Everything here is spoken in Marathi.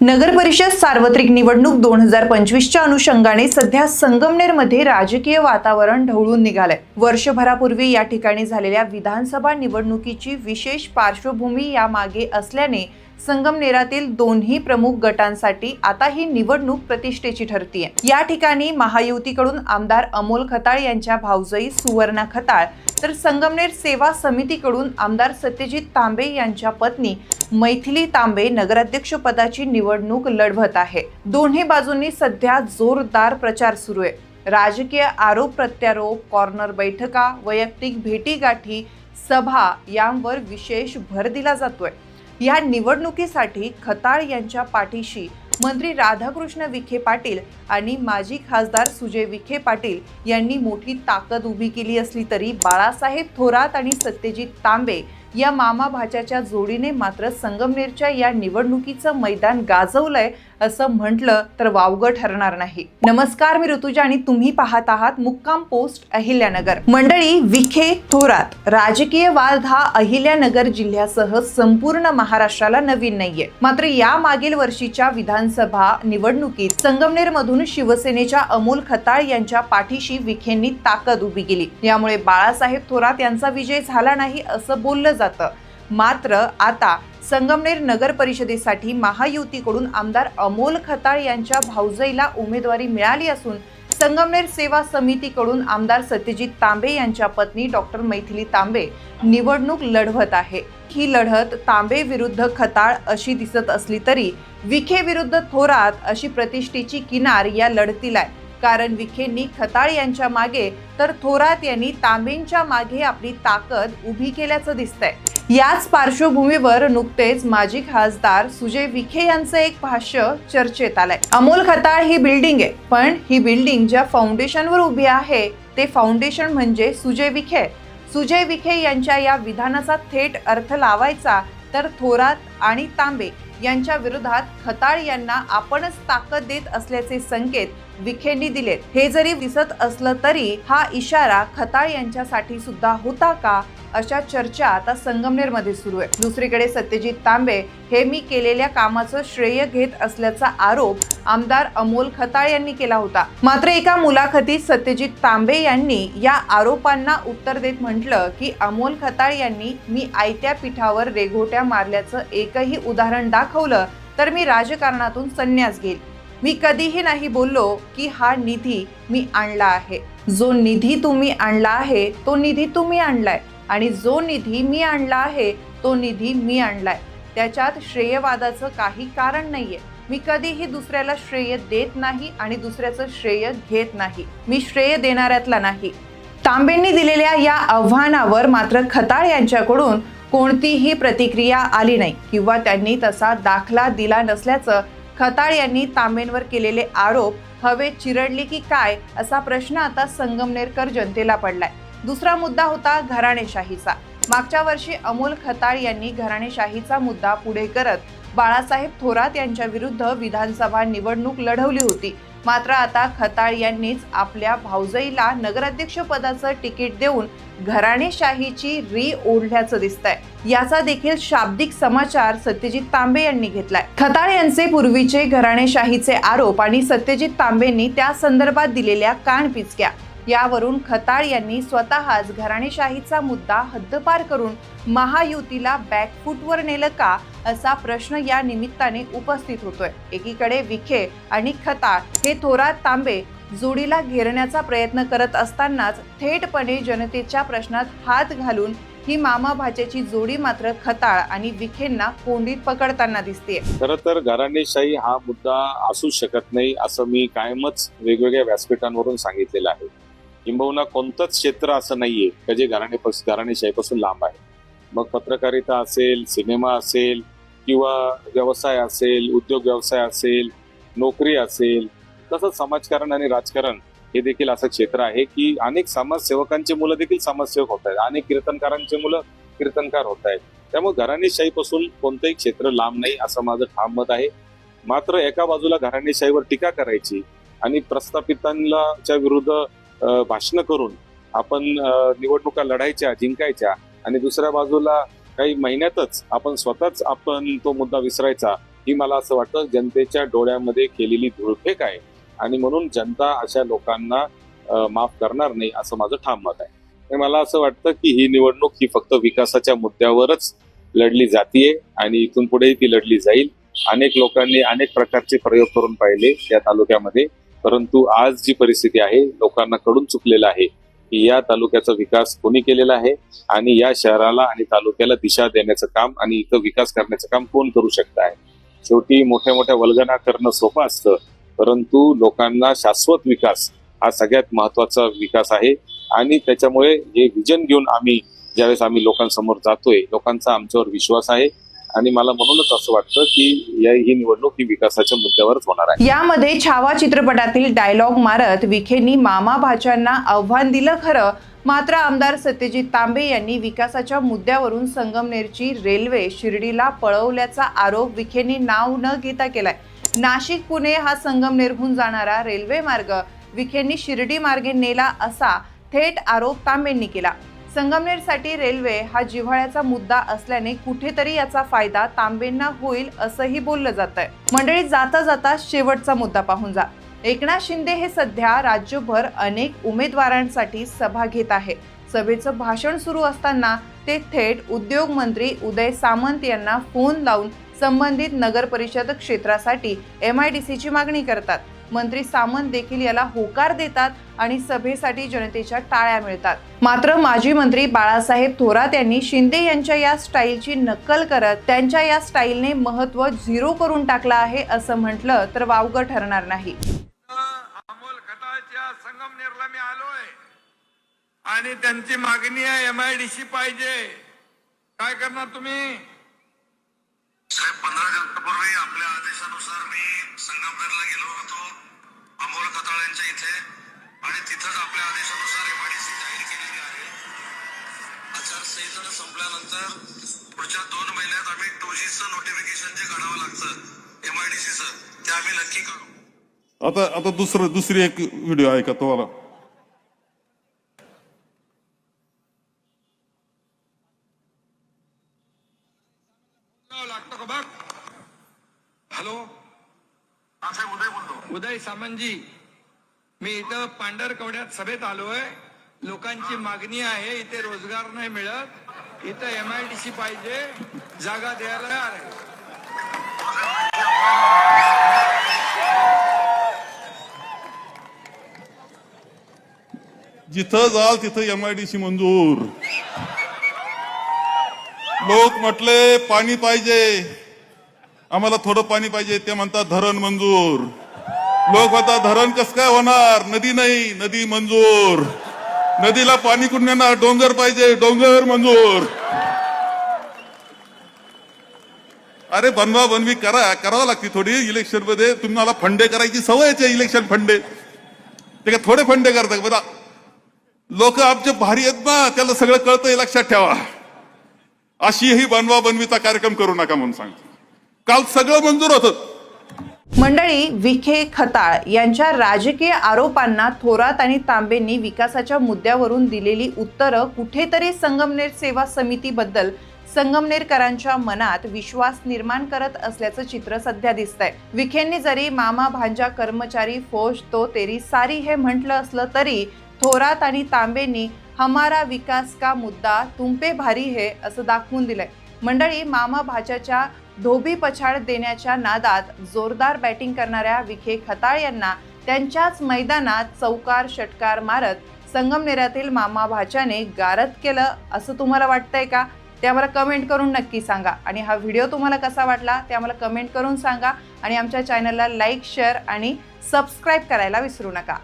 नगर परिषद सार्वत्रिक निवडणूक 2025च्या अनुषंगाने सध्या संगमनेरमध्ये राजकीय वातावरण ढवळून निघालंय। वर्षभरापूर्वी या ठिकाणी झालेल्या विधानसभा निवडणुकीची विशेष पार्श्वभूमी यामागे असल्याने संगमनेरातील दोन्ही प्रमुख गटांसाठी आता ही निवडणूक प्रतिष्ठेची ठरतीये। या ठिकाणी महायुतीकडून आमदार अमोल खताळ यांच्या भाऊजाई सुवर्णा खताळ तर संगमनेर सेवा समितीकडून आमदार सत्यजित तांबे यांच्या पत्नी मैथिली तांबे नगराध्यक्ष पदाची निवडणूक लढवत आहे। दोन्ही बाजूंनी सध्या जोरदार प्रचार सुरू आहे। राजकीय आरोप प्रत्यारोप, कॉर्नर बैठका, वैयक्तिक भेटीगाठी, सभा यांवर विशेष भर दिला जातोय। या निवडणुकीसाठी खताळ यांच्या पाठीशी मंत्री राधाकृष्ण विखे पाटील आणि माजी खासदार सुजय विखे पाटील यांनी मोठी ताकद उभी केली असली तरी बाळासाहेब थोरात आणि सत्यजित तांबे या मामा भाच्याच्या जोडीने मात्र संगमनेरच्या या निवडणुकीचं मैदान गाजवलंय असं म्हटलं तर वावगं ठरणार नाही। नमस्कार, मी ऋतुजा आणि तुम्ही पाहत आहात मुक्काम पोस्ट अहिल्यानगर। मंडळी, विखे थोरात राजकीय वाद हा अहिल्यानगर जिल्ह्यासह संपूर्ण महाराष्ट्राला नवीन नाहीये। मात्र या मागील वर्षीच्या विधानसभा निवडणुकीत संगमनेर मधून शिवसेनेच्या अमोल खताळ यांच्या पाठीशी विखेंनी ताकद उभी केली। यामुळे बाळासाहेब थोरात यांचा विजय झाला नाही असं बोललं जातं। मात्र आता संगमनेर नगर परिषदेसाठी महायुतीकडून आमदार अमोल खताळ यांच्या भाऊजाईला उमेदवारी मिळाली असून संगमनेर सेवा समितीकडून आमदार सत्यजित तांबे यांच्या पत्नी डॉक्टर मैथिली तांबे निवडणूक लढवत आहे। ही लढत तांबे विरुद्ध खताळ अशी दिसत असली तरी विखे विरुद्ध थोरात अशी प्रतिष्ठेची किनार या लढतीला आहे। कारण विखेंनी खताळ यांच्या मागे तर थोरात यांनी तांबेंच्या मागे आपली ताकद उभी केल्याचं दिसतंय। याच पार्श्वभूमीवर नुकतेच माजी खासदार सुजय विखे यांचं एक भाष्य चर्चेत आलंय। अमोल खताळ ही बिल्डिंग आहे, पण ही बिल्डिंग ज्या फाउंडेशनवर उभी आहे ते फाउंडेशन म्हणजे सुजय विखे। सुजय विखे यांच्या या विधानाचा थेट अर्थ लावायचा तर थोरात आणि तांबे यांच्या विरोधात खताळ यांना आपणच ताकद देत असल्याचे संकेत विखेंनी दिलेत। हे जरी दिसत असलं तरी हा इशारा खताळ यांच्यासाठी सुद्धा होता का, अशा चर्चा आता संगमनेर मध्ये सुरू आहे। दुसरीकडे सत्यजित तांबे हे मी केलेल्या कामाचं श्रेय घेत असल्याचा आरोप आमदार अमोल खताळ यांनी केला होता। मात्र एका मुलाखतीत सत्यजित तांबे यांनी या आरोपांना उत्तर देत म्हटलं की अमोल खताळ यांनी मी आयत्या पिठावर रेघोट्या मारल्याचं एकही उदाहरण दाखवलं तर मी राजकारणातून संन्यास घेईल। मी कधीही नाही बोललो की हा निधी मी आणला आहे। जो निधी तुम्ही आणला आहे तो निधी तुम्ही आणलाय आणि जो निधी मी आणला आहे तो निधी मी आणलाय। त्याच्यात श्रेयवादाचं काही कारण नाहीये। मी कधीही दुसऱ्याला श्रेय देत नाही आणि दुसऱ्याचं श्रेय घेत नाही। मी श्रेय देणाऱ्यातला नाही। तांबेंनी दिलेल्या या आव्हानावर मात्र खताळ यांच्याकडून कोणतीही प्रतिक्रिया आली नाही किंवा त्यांनी तसा दाखला दिला नसल्याचं खताळ यांनी तांबेंवर केलेले आरोप हवेत चिरडले की काय असा प्रश्न आता संगमनेरकर जनतेला पडलाय। दुसरा मुद्दा होता घराणेशाहीचा। मागच्या वर्षी अमोल खताळ यांनी घराणेशाहीचा मुद्दा पुढे करत बाळासाहेब थोरात यांच्या विरुद्ध विधानसभा निवडणूक लढवली होती। मात्र आता खताळ यांनीच आपल्या भाऊजाईला नगराध्यक्ष पदाचं तिकीट देऊन घराणेशाहीची री ओढल्याचं दिसतंय। याचा देखील शाब्दिक समाचार सत्यजित तांबे यांनी घेतलाय। खताळ यांचे पूर्वीचे घराणेशाहीचे आरोप आणि सत्यजित तांबेंनी त्या संदर्भात दिलेल्या कानपिचक्या यावरून खताळ यांनी स्वतःच घराणेशाहीचा मुद्दा हद्दपार करून महायुतीला बॅकफूटवर नेलं का असा प्रश्न या निमित्ताने उपस्थित होतोय। एकीकडे विखे आणि खताळ हे थोरात तांबे जोडीला घेरण्याचा प्रयत्न करत असतानाच थेटपणे जनतेच्या प्रश्नात हात घालून ही मामा भाच्याची जोडी मात्र खताळ आणि विखेंना कोंडीत पकडताना दिसते। खरं तर घराणेशाही हा मुद्दा असू शकत नाही असं मी कायमच वेगवेगळ्या व्यासपीठांवरून सांगितलेलं आहे। किंबहुना कोणतंच क्षेत्र असं नाहीये की जे घराणेशाहीपासून लांब आहे। मग पत्रकारिता असेल, सिनेमा असेल किंवा व्यवसाय असेल, उद्योग व्यवसाय असेल, नोकरी असेल, तसंच समाजकारण आणि राजकारण हे देखील असं क्षेत्र आहे की अनेक समाजसेवकांची मुलं देखील समाजसेवक होत आहेत, अनेक कीर्तनकारांची मुलं कीर्तनकार होत आहेत। त्यामुळे घराणेशाहीपासून कोणतंही क्षेत्र लांब नाही असं माझं ठाम मत आहे। मात्र एका बाजूला घराणेशाहीवर टीका करायची आणि प्रस्थापितांच्या विरुद्ध भाषण करून आपण निवडणुका लढायच्या, जिंकायच्या आणि दुसऱ्या बाजूला काही महिन्यातच आपण स्वतःच तो मुद्दा विसरायचा, ही मला असं वाटतं जनतेच्या डोळ्यामध्ये केलेली धुळफेक आहे आणि म्हणून जनता अशा लोकांना माफ करणार नाही असं माझं ठाम मत आहे. आणि मला असं वाटतं की ही निवडणूक ही फक्त विकासाच्या मुद्द्यावरच लढली जातीये आणि इथून पुढेही ती लढली जाईल. अनेक लोकांनी अनेक प्रकारचे प्रयोग करून पाहिले या तालुक्यामध्ये, परंतु आज जी परिस्थिती आहे लोकांना कळून चुकलेलं आहे की या तालुक्याचा विकास कोणी केलेला आहे आणि या शहराला आणि तालुक्याला दिशा देण्याचं काम आणि इथं विकास करण्याचं काम कोण करू शकत आहे. शेवटी मोठ्या मोठ्या वल्गना करणं सोपं असतं, परंतु लोकांना शाश्वत विकास हा सगळ्यात महत्वाचा विकास आहे आणि त्याच्यामुळे हे विजन घेऊन ज्यावेळेस आम्ही लोकांसमोर जातोय, लोकांचा आमच्यावर विश्वास आहे आणि मला म्हणूनच असं वाटतं की ही निवडणूक ही विकासाच्या मुद्द्यावरच होणार आहे. यामध्ये छावा चित्रपटातील डायलॉग मारत विखेंनी मामा भाच्यांना आव्हान दिलं खरं, मात्र आमदार सत्यजित तांबे यांनी विकासाच्या मुद्द्यावरून संगमनेरची रेल्वे शिर्डीला पळवल्याचा आरोप विखेंनी नाव न घेता केलाय. नाशिक पुणे हा संगमनेरहून जाणारा रेल्वे मार्ग विखेंनी शिर्डी मार्गे नेला असा थेट आरोप तांबेंनी केला. संगमनेरसाठी रेल्वे हा जिव्हाळ्याचा मुद्दा असल्याने कुठेतरी याचा फायदा तांबेंना होईल असंही बोललं जात आहे. मंडळी, जाता जाता शेवटचा मुद्दा पाहून जा. एकनाथ शिंदे हे सध्या राज्यभर अनेक उमेदवारांसाठी सभा घेत आहे. सभेचं भाषण सुरू असताना ते थेट उद्योग मंत्री उदय सामंत यांना फोन लावून संबंधित नगर परिषद क्षेत्रासाठी MIDCची मागणी करतात. मंत्री सामंत देखील याला होकार देतात आणि सभेसाठी जनतेच्या टाळ्या मिळतात. मात्र माजी मंत्री बाळासाहेब थोरात यांनी शिंदे यांच्या या स्टाईलची नक्कल करत त्यांच्या या स्टाईलने महत्त्व झिरो करून टाकलं आहे असं म्हटलं तर वावगं ठरणार नाही. अमोल खताळच्या संगमनेरला मी आलोय आणि त्यांची मागणी आहे MIDC पाहिजे. काय करणार तुम्ही? साहेब, 15 दिवसापूर्वी आपल्या आदेशानुसार मी संगमनेरला गेलो होतो अमोल खताळ्यांच्या इथे आणि तिथंच आपल्या आदेशानुसार MIDC जाहीर केलेली आहे. आचारसंहिता संपल्यानंतर पुढच्या 2 महिन्यात आम्ही 2Gचं नोटिफिकेशन जे काढावं लागतं MIDCचं ते आम्ही नक्की करू. आता दुसरी एक व्हिडिओ आहे का तुम्हाला? लागतो का बघ. हॅलो, साहेब उदय बोलतो. उदय सामंतजी, मी इथं पांढरकवड्यात सभेत आलोय. लोकांची मागणी आहे, इथे रोजगार नाही मिळत, इथं MIDC पाहिजे, जागा द्यायला तयार आहे. जिथं जाल तिथं MIDC मंजूर. लोक म्हटले पाणी पाहिजे, आम्हाला थोडं पाणी पाहिजे, ते म्हणतात धरण मंजूर. लोक म्हणतात धरण कसं काय होणार, नदी नाही, नदी मंजूर. नदीला पाणी कुठून येणार, डोंगर पाहिजे, डोंगर मंजूर. अरे बनवा बनवी करावं लागते थोडी. इलेक्शन मध्ये तुम्हाला फंडे करायची सवयच आहे, इलेक्शन फंडे. ते का थोडे फंडे करतात बघा. लोक आमचे भारी आहेत ना, त्याला सगळं कळतंय, लक्षात ठेवा. अशीही बनवा बनवीचा कार्यक्रम करू नका म्हणून सांगतो. काल सगळं मंजूर होतं. मंडळी, विखे खताळ यांच्या राजकीय आरोपांना थोरात आणि तांबेंनी विकासाच्या मुद्द्यावरून दिलेली उत्तरं कुठेतरी संगमनेर सेवा समितीबद्दल संगमनेरकरांच्या मनात विश्वास निर्माण करत असल्याचं चित्र सध्या दिसतंय. विखेंनी जरी मामा भांजा कर्मचारी फौज तो तेरी सारी हे म्हटलं असलं तरी थोरात आणि तांबेंनी हमारा विकास का मुद्दा तुम पे भारी है असं दाखवून दिलंय. मंडळी, मामा भाच्याच्या धोबी पछाड देण्याच्या नादात जोरदार बॅटिंग करणाऱ्या विखे खताळ यांना त्यांच्याच मैदानात चौकार षटकार मारत संगमनेरातील मामा भाच्याने गारद केलं असं तुम्हाला वाटतंय का? ते आम्हाला कमेंट करून नक्की सांगा. आणि हा व्हिडिओ तुम्हाला कसा वाटला ते आम्हाला कमेंट करून सांगा. आणि आमच्या चॅनलला लाईक, शेअर आणि सबस्क्राईब करायला विसरू नका.